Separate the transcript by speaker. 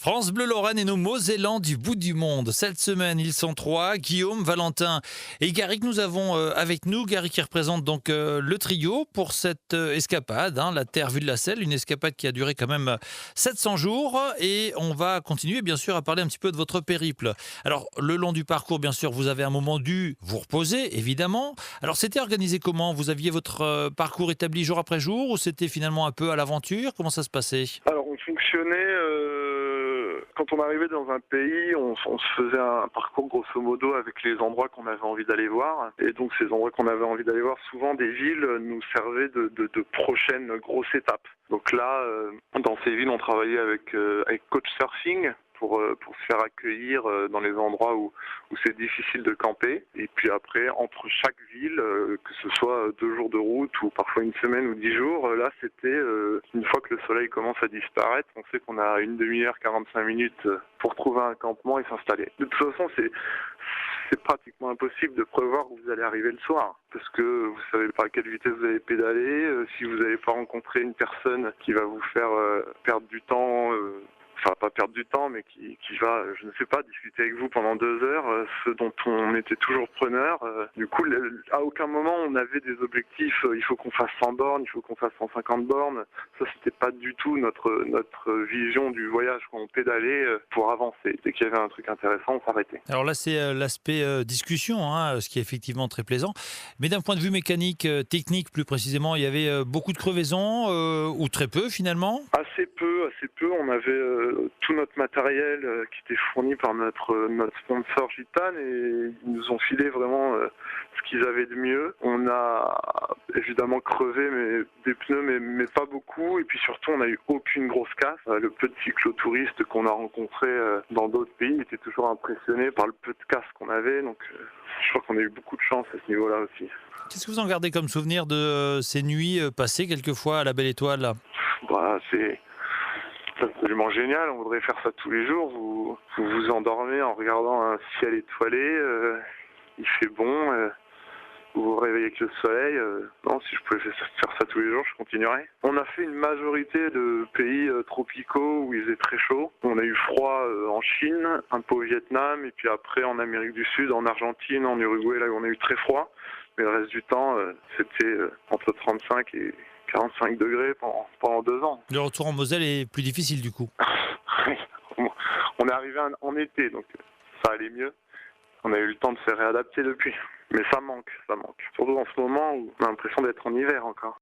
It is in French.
Speaker 1: France Bleu Lorraine et nos Mosellans du bout du monde. Cette semaine, ils sont trois, Guillaume, Valentin et Gary que nous avons avec nous. Gary qui représente donc le trio pour cette escapade, la Terre vue de la Selle, une escapade qui a duré quand même 700 jours. Et on va continuer bien sûr à parler un petit peu de votre périple. Alors, le long du parcours, bien sûr, vous avez un moment dû vous reposer, évidemment. Alors, c'était organisé comment? Vous aviez votre parcours établi jour après jour ou c'était finalement un peu à l'aventure? Comment ça se passait?
Speaker 2: Alors on fonctionnait, quand on arrivait dans un pays, on se faisait un parcours grosso modo avec les endroits qu'on avait envie d'aller voir. Et donc ces endroits qu'on avait envie d'aller voir, souvent des villes nous servaient de prochaines grosses étapes. Donc là, dans ces villes, on travaillait avec Couchsurfing pour se faire accueillir dans les endroits où c'est difficile de camper. Et puis après, entre chaque ville, que ce soit 2 jours de route ou parfois une semaine ou 10 jours, là c'était une fois que le soleil commence à disparaître, on sait qu'on a une demi-heure, 45 minutes pour trouver un campement et s'installer. De toute façon, c'est pratiquement impossible de prévoir où vous allez arriver le soir, parce que vous savez pas à quelle vitesse vous allez pédaler, si vous n'allez pas rencontrer une personne qui va vous faire perdre du temps, enfin pas perdre du temps, mais qui va, je ne sais pas, discuter avec vous pendant 2 heures, ce dont on était toujours preneur. Du coup, à aucun moment on avait des objectifs, il faut qu'on fasse 100 bornes, il faut qu'on fasse 150 bornes. Ça, c'était pas du tout notre vision du voyage. Quand on pédalait pour avancer, dès qu'il y avait un truc intéressant, on s'arrêtait.
Speaker 1: Alors là, c'est l'aspect discussion, ce qui est effectivement très plaisant. Mais d'un point de vue mécanique, technique plus précisément, il y avait beaucoup de crevaisons ou très peu finalement.
Speaker 2: Assez peu, assez peu. On avait tout notre matériel qui était fourni par notre sponsor Gitane, et ils nous ont filé vraiment ce qu'ils avaient de mieux. On a évidemment crevé des pneus, mais pas beaucoup. Et puis surtout, on n'a eu aucune grosse casse. Le peu de cyclotouristes qu'on a rencontrés dans d'autres pays étaient toujours impressionnés par le peu de casse qu'on avait. Donc je crois qu'on a eu beaucoup de chance à ce niveau-là aussi.
Speaker 1: Qu'est-ce que vous en gardez comme souvenir de ces nuits passées quelquefois à la Belle Étoile là?
Speaker 2: Bah, c'est absolument génial, on voudrait faire ça tous les jours. Vous endormez en regardant un ciel étoilé, il fait bon, vous vous réveillez avec le soleil. Non, si je pouvais faire ça tous les jours, je continuerais. On a fait une majorité de pays tropicaux où il faisait très chaud. On a eu froid en Chine, un peu au Vietnam, et puis après en Amérique du Sud, en Argentine, en Uruguay, là où on a eu très froid. Mais le reste du temps, c'était entre 35 et 45 degrés pendant 2 ans.
Speaker 1: Le retour en Moselle est plus difficile du coup.
Speaker 2: On est arrivé en été, donc ça allait mieux. On a eu le temps de se réadapter depuis. Mais ça manque, ça manque. Surtout en ce moment où on a l'impression d'être en hiver encore.